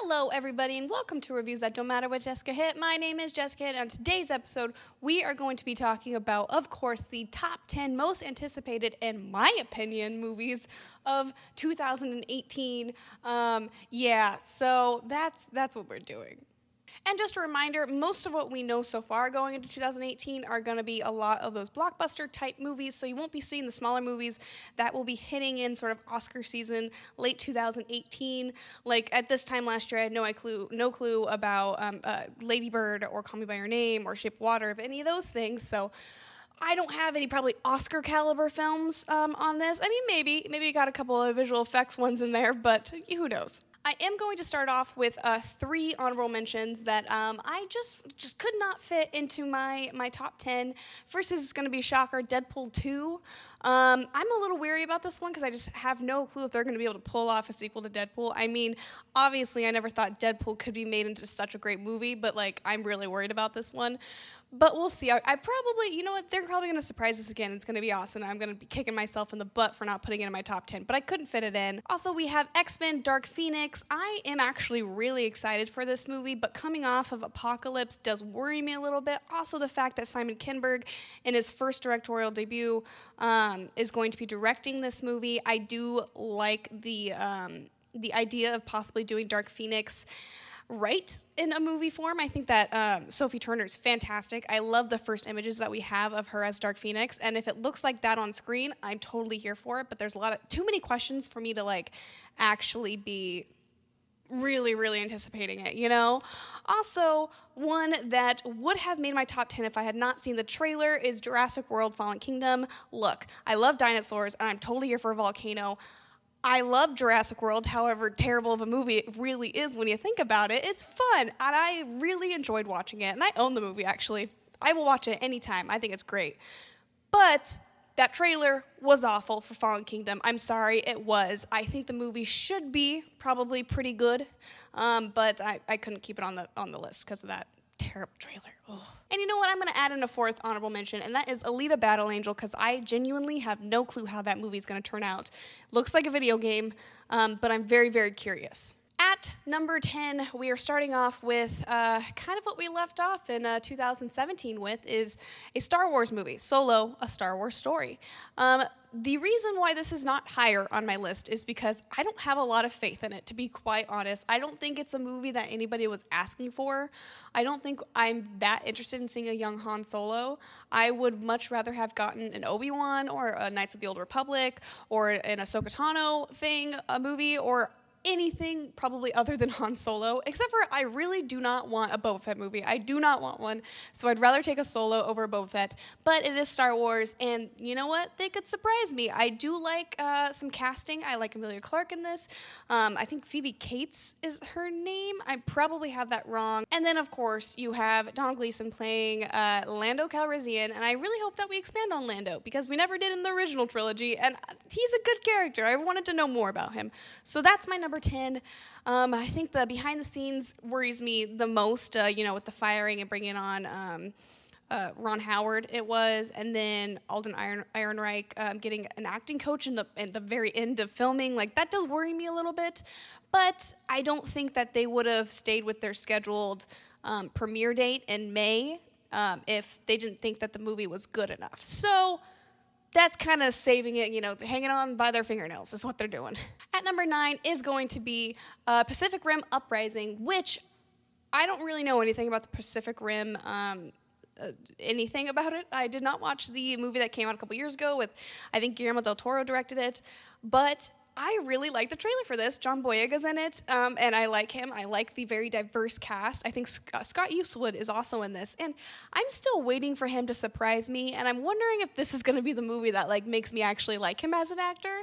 Hello, everybody, and welcome to Reviews That Don't Matter with Jessica Hitt. My name is Jessica Hitt, and on today's episode, we are going to be talking about, of course, the top 10 most anticipated, in my opinion, movies of 2018. So that's what we're doing. And just a reminder, most of what we know so far going into 2018 are going to be a lot of those blockbuster type movies, so you won't be seeing the smaller movies that will be hitting in sort of Oscar season late 2018. Like at this time last year, I had no clue about Lady Bird or Call Me by Your Name or Shape of Water, of any of those things. So I don't have any probably Oscar caliber films on this. I mean, maybe we got a couple of visual effects ones in there, but who knows. I am going to start off with 3 honorable mentions that I just could not fit into my top 10. First is going to be a shocker, Deadpool 2. I'm a little weary about this one because I just have no clue if they're going to be able to pull off a sequel to Deadpool. I mean, obviously, I never thought Deadpool could be made into such a great movie, but like, I'm really worried about this one. But we'll see. I probably, you know what, they're probably going to surprise us again. It's going to be awesome. I'm going to be kicking myself in the butt for not putting it in my top 10, but I couldn't fit it in. Also, we have X-Men Dark Phoenix. I am actually really excited for this movie, but coming off of Apocalypse does worry me a little bit. Also, the fact that Simon Kinberg, in his first directorial debut, is going to be directing this movie. I do like the idea of possibly doing Dark Phoenix right in a movie form. I think that Sophie Turner is fantastic. I love the first images that we have of her as Dark Phoenix, and if it looks like that on screen, I'm totally here for it, but there's too many questions for me to like actually be really anticipating it, you know? Also, one that would have made my top 10 if I had not seen the trailer is Jurassic World Fallen Kingdom. Look, I love dinosaurs, and I'm totally here for a volcano. I love Jurassic World, however terrible of a movie it really is when you think about it. It's fun, and I really enjoyed watching it, and I own the movie, actually. I will watch it anytime. I think it's great. But that trailer was awful for Fallen Kingdom. I'm sorry, it was. I think the movie should be probably pretty good, but I couldn't keep it on the list because of that terrible trailer. Ugh. And you know what? I'm going to add in a 4th honorable mention, and that is Alita Battle Angel, because I genuinely have no clue how that movie is going to turn out. Looks like a video game, but I'm very curious. At number 10, we are starting off with kind of what we left off in 2017 with, is a Star Wars movie, Solo, A Star Wars Story. The reason why this is not higher on my list is because I don't have a lot of faith in it, to be quite honest. I don't think it's a movie that anybody was asking for. I don't think I'm that interested in seeing a young Han Solo. I would much rather have gotten an Obi-Wan or a Knights of the Old Republic or an Ahsoka Tano thing, a movie, or anything probably other than Han Solo, except for I really do not want a Boba Fett movie. I do not want one, so I'd rather take a Solo over a Boba Fett, but it is Star Wars, and you know what? They could surprise me. I do like some casting. I like Emilia Clarke in this. I think Phoebe Cates is her name. I probably have that wrong. And then, of course, you have Donald Gleason playing Lando Calrissian, and I really hope that we expand on Lando, because we never did in the original trilogy, and he's a good character. I wanted to know more about him. So that's my number 10. I think the behind the scenes worries me the most, with the firing and bringing on Ron Howard, it was, and then Alden Ehrenreich getting an acting coach in the very end of filming. Like, that does worry me a little bit, but I don't think that they would have stayed with their scheduled premiere date in May if they didn't think that the movie was good enough. So that's kind of saving it, hanging on by their fingernails is what they're doing. At number 9 is going to be Pacific Rim Uprising, which I don't really know anything about the Pacific Rim, anything about it. I did not watch the movie that came out a couple years ago with, I think Guillermo del Toro directed it, but I really like the trailer for this. John Boyega's in it, and I like him. I like the very diverse cast. I think Scott Eastwood is also in this, and I'm still waiting for him to surprise me, and I'm wondering if this is going to be the movie that makes me actually like him as an actor.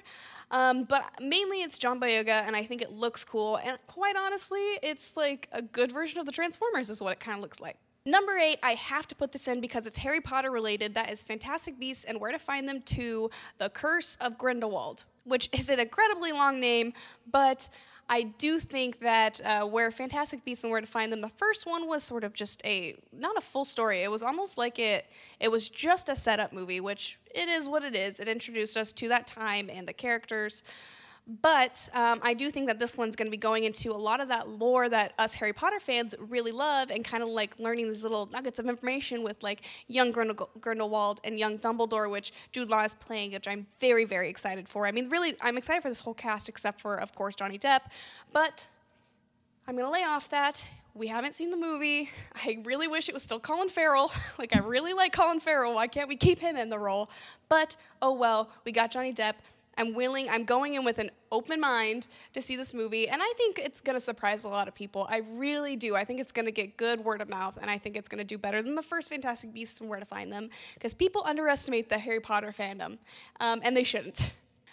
But mainly it's John Boyega, and I think it looks cool, and quite honestly, it's like a good version of the Transformers is what it kind of looks like. Number 8, I have to put this in because it's Harry Potter related. That is Fantastic Beasts and Where to Find Them 2, The Curse of Grindelwald, which is an incredibly long name, but I do think that where Fantastic Beasts and Where to Find Them, the first one was sort of just not a full story. It was almost like it was just a setup movie, which it is what it is. It introduced us to that time and the characters. But I do think that this one's going to be going into a lot of that lore that us Harry Potter fans really love, and kind of like learning these little nuggets of information with like young Grindelwald and young Dumbledore, which Jude Law is playing, which I'm very, very excited for. I mean, really, I'm excited for this whole cast, except for, of course, Johnny Depp. But I'm going to lay off that. We haven't seen the movie. I really wish it was still Colin Farrell. Like, I really like Colin Farrell. Why can't we keep him in the role? But, oh well, we got Johnny Depp. I'm going in with an open mind to see this movie, and I think it's going to surprise a lot of people. I really do. I think it's going to get good word of mouth, and I think it's going to do better than the first Fantastic Beasts and Where to Find Them, because people underestimate the Harry Potter fandom, and they shouldn't.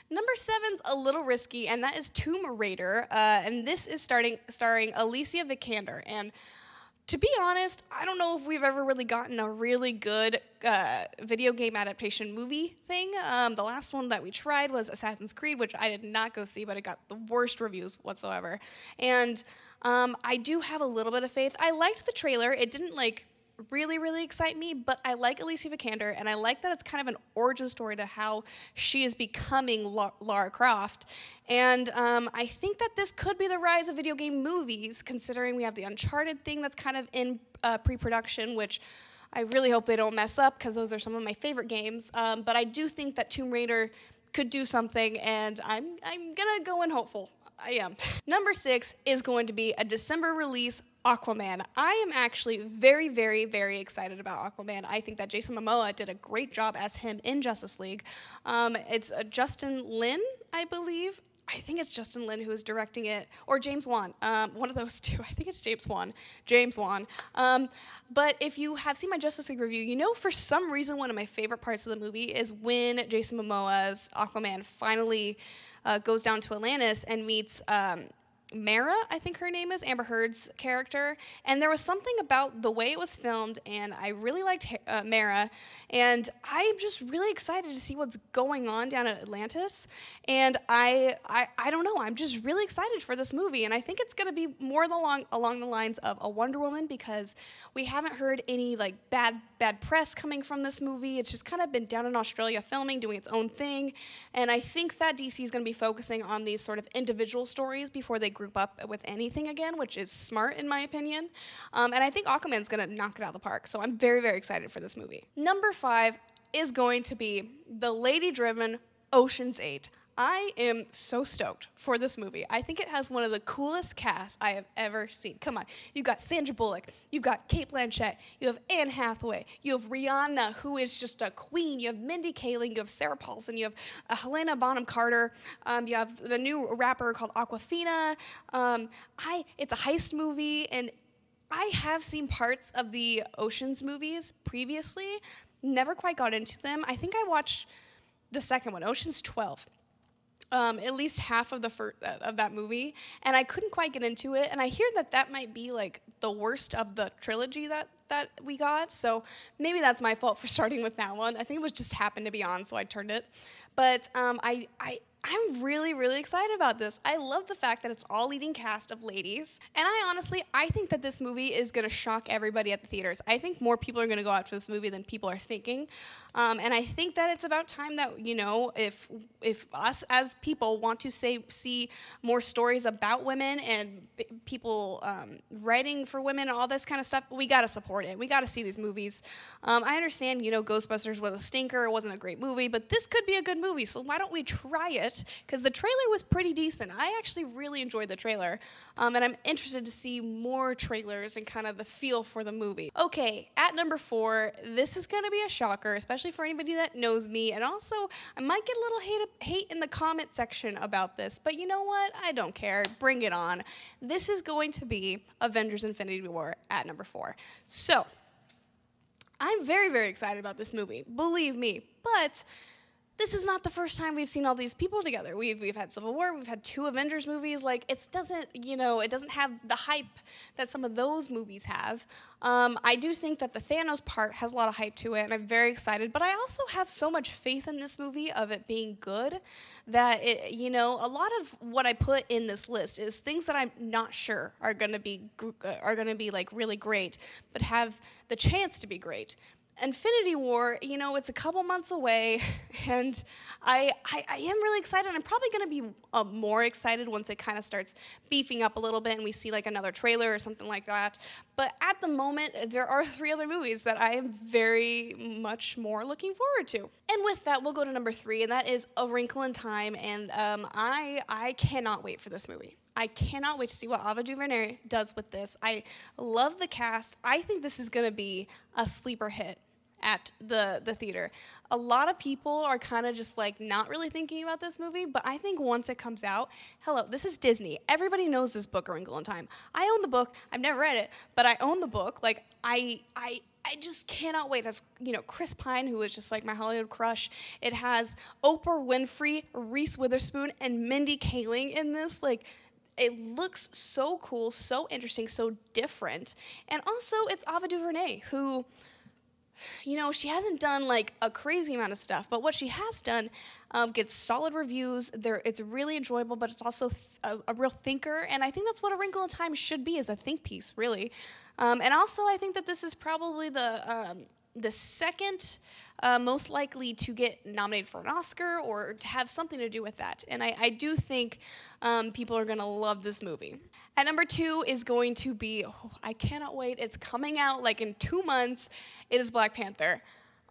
Number 7's a little risky, and that is Tomb Raider, and this is starring Alicia Vikander, and to be honest, I don't know if we've ever really gotten a really good video game adaptation movie thing. The last one that we tried was Assassin's Creed, which I did not go see, but it got the worst reviews whatsoever. And I do have a little bit of faith. I liked the trailer. It didn't really excite me, but I like Alicia Vikander, and I like that it's kind of an origin story to how she is becoming Lara Croft. And I think that this could be the rise of video game movies, considering we have the Uncharted thing that's kind of in pre-production, which I really hope they don't mess up, because those are some of my favorite games. But I do think that Tomb Raider could do something, and I'm gonna go in hopeful. I am. Number 6 is going to be a December release, Aquaman. I am actually very excited about Aquaman. I think that Jason Momoa did a great job as him in Justice League. It's Justin Lin, I believe. I think it's Justin Lin who is directing it, or James Wan, one of those two. I think it's James Wan. But if you have seen my Justice League review, you know for some reason one of my favorite parts of the movie is when Jason Momoa's Aquaman finally goes down to Atlantis and meets Mara, I think her name is, Amber Heard's character. And there was something about the way it was filmed, and I really liked Mara. And I'm just really excited to see what's going on down at Atlantis. And I don't know, I'm just really excited for this movie. And I think it's going to be more along the lines of a Wonder Woman, because we haven't heard any like bad press coming from this movie. It's just kind of been down in Australia filming, doing its own thing. And I think that DC is going to be focusing on these sort of individual stories before they group up with anything again, which is smart in my opinion. And I think Aquaman's going to knock it out of the park. So I'm very excited for this movie. Number 5 is going to be the lady-driven Ocean's 8. I am so stoked for this movie. I think it has one of the coolest casts I have ever seen. Come on. You've got Sandra Bullock. You've got Cate Blanchett. You have Anne Hathaway. You have Rihanna, who is just a queen. You have Mindy Kaling. You have Sarah Paulson. You have Helena Bonham Carter. You have the new rapper called Aquafina. It's a heist movie, and I have seen parts of the Ocean's movies previously. Never quite got into them. I think I watched the second one, Ocean's 12. At least half of of that movie, and I couldn't quite get into it. And I hear that might be like the worst of the trilogy that we got. So maybe that's my fault for starting with that one. I think it was just happened to be on, so I turned it. But I'm really excited about this. I love the fact that it's all leading cast of ladies. And I think that this movie is going to shock everybody at the theaters. I think more people are going to go out to this movie than people are thinking. And I think that it's about time that, you know, if us as people want to see more stories about women and people writing for women and all this kind of stuff, we got to support it. We got to see these movies. I understand, you know, Ghostbusters was a stinker. It wasn't a great movie, but this could be a good movie. So why don't we try it? Because the trailer was pretty decent. I actually really enjoyed the trailer. And I'm interested to see more trailers and kind of the feel for the movie. Okay, at number 4, this is going to be a shocker, especially for anybody that knows me. And also, I might get a little hate in the comment section about this, but you know what? I don't care. Bring it on. This is going to be Avengers Infinity War at number 4. So, I'm very excited about this movie. Believe me. But this is not the first time we've seen all these people together. We've had Civil War, we've had 2 Avengers movies. Like, it doesn't have the hype that some of those movies have. I do think that the Thanos part has a lot of hype to it, and I'm very excited. But I also have so much faith in this movie of it being good that a lot of what I put in this list is things that I'm not sure are gonna be like really great, but have the chance to be great. Infinity War, you know, it's a couple months away, and I am really excited. I'm probably going to be more excited once it kind of starts beefing up a little bit and we see like another trailer or something like that. But at the moment, there are 3 other movies that I am very much more looking forward to. And with that, we'll go to number 3, and that is A Wrinkle in Time, and I cannot wait for this movie. I cannot wait to see what Ava DuVernay does with this. I love the cast. I think this is going to be a sleeper hit at the theater. A lot of people are kind of just like not really thinking about this movie, but I think once it comes out, hello, this is Disney. Everybody knows this book, A Wrinkle in Time. I own the book. I've never read it, but I own the book. Like, I just cannot wait. It has, you know, Chris Pine, who is just like my Hollywood crush. It has Oprah Winfrey, Reese Witherspoon, and Mindy Kaling in this. Like, it looks so cool, so interesting, so different. And also, it's Ava DuVernay, who, you know, she hasn't done like a crazy amount of stuff, but what she has done gets solid reviews. It's really enjoyable, but it's also a real thinker, and I think that's what A Wrinkle in Time should be, is a think piece, really. And also, I think that this is probably the second most likely to get nominated for an Oscar or to have something to do with that. And I do think people are going to love this movie. At number 2 is going to be, I cannot wait, it's coming out like in 2 months, it is Black Panther.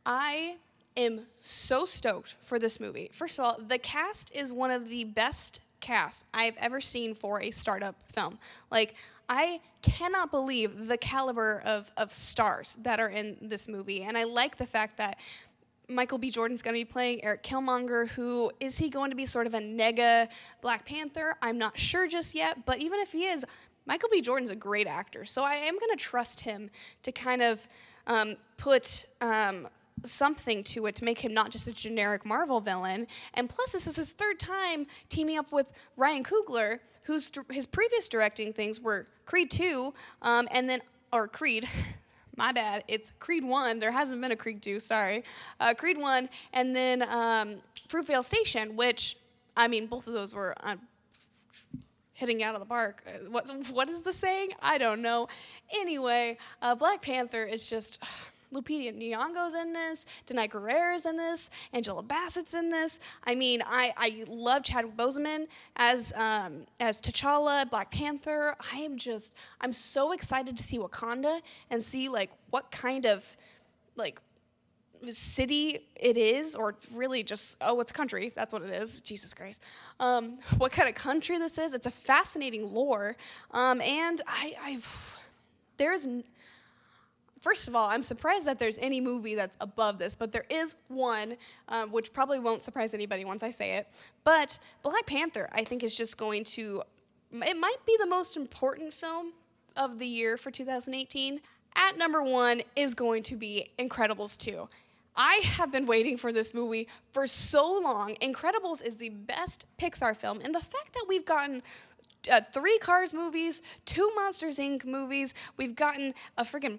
I am so stoked for this movie. First of all, the cast is one of the best casts I've ever seen for a startup film. Like, I cannot believe the caliber of stars that are in this movie, and I like the fact that Michael B. Jordan's going to be playing Eric Killmonger, who, is he going to be sort of a nega Black Panther? I'm not sure just yet, but even if he is, Michael B. Jordan's a great actor, so I am going to trust him to kind of put something to it to make him not just a generic Marvel villain. And plus, this is his 3rd time teaming up with Ryan Coogler, his previous directing things were Creed 2, or Creed, my bad, it's Creed 1, there hasn't been a Creed 2, sorry, Creed 1, and then Fruitvale Station, which, I mean, both of those were hitting out of the park. What is the saying? I don't know. Anyway, Black Panther is just... Lupita Nyong'o's in this, Denai Guerrera's in this, Angela Bassett's in this. I mean, I love Chadwick Boseman as T'Challa, Black Panther. I'm so excited to see Wakanda and see like what kind of like city it is, or really just, it's a country, that's what it is, Jesus Christ. What kind of country this is. It's a fascinating lore, and there's... First of all, I'm surprised that there's any movie that's above this, but there is one, which probably won't surprise anybody once I say it. But Black Panther, I think, is just going to, it might be the most important film of the year for 2018. At number 1 is going to be Incredibles 2. I have been waiting for this movie for so long. Incredibles is the best Pixar film, and the fact that we've gotten 3 Cars movies, 2 Monsters, Inc. movies, we've gotten a freaking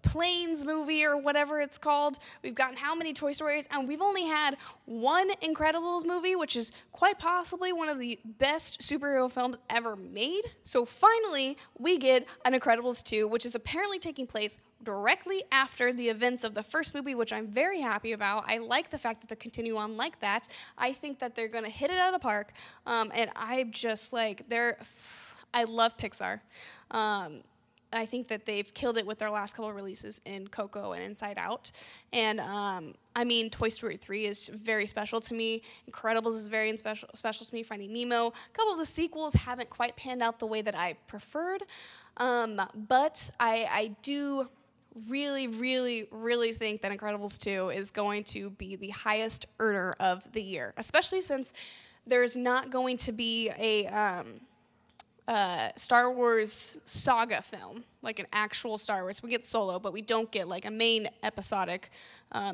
Planes movie or whatever it's called. We've gotten how many Toy Stories, and we've only had 1 Incredibles movie, which is quite possibly one of the best superhero films ever made. So finally, we get an Incredibles 2, which is apparently taking place directly after the events of the first movie, which I'm very happy about. I like the fact that they're continuing on like that. I think that they're going to hit it out of the park, and I'm just like, I love Pixar. I think that they've killed it with their last couple of releases in Coco and Inside Out. And, I mean, Toy Story 3 is very special to me. Incredibles is very special to me. Finding Nemo. A couple of the sequels haven't quite panned out the way that I preferred. But I do really, really, really think that Incredibles 2 is going to be the highest earner of the year, especially since there's not going to be a... Star Wars saga film, like an actual Star Wars. We get Solo, but we don't get like a main episodic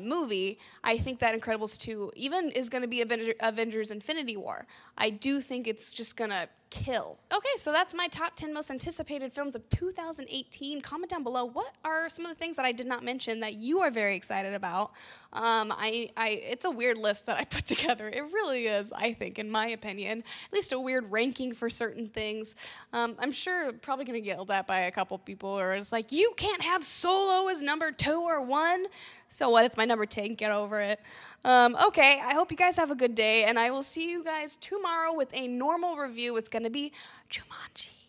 movie, I think that Incredibles 2 even is going to be Avengers Infinity War. I do think it's just going to kill. Okay, so that's my top 10 most anticipated films of 2018. Comment down below, what are some of the things that I did not mention that you are very excited about? It's a weird list that I put together. It really is, I think, in my opinion. At least a weird ranking for certain things. I'm sure probably going to get yelled at by a couple people, or it's like, you can't have Solo as number 2 or 1. So what, it's my number 10, get over it. Okay, I hope you guys have a good day, and I will see you guys tomorrow with a normal review. It's going to be Jumanji.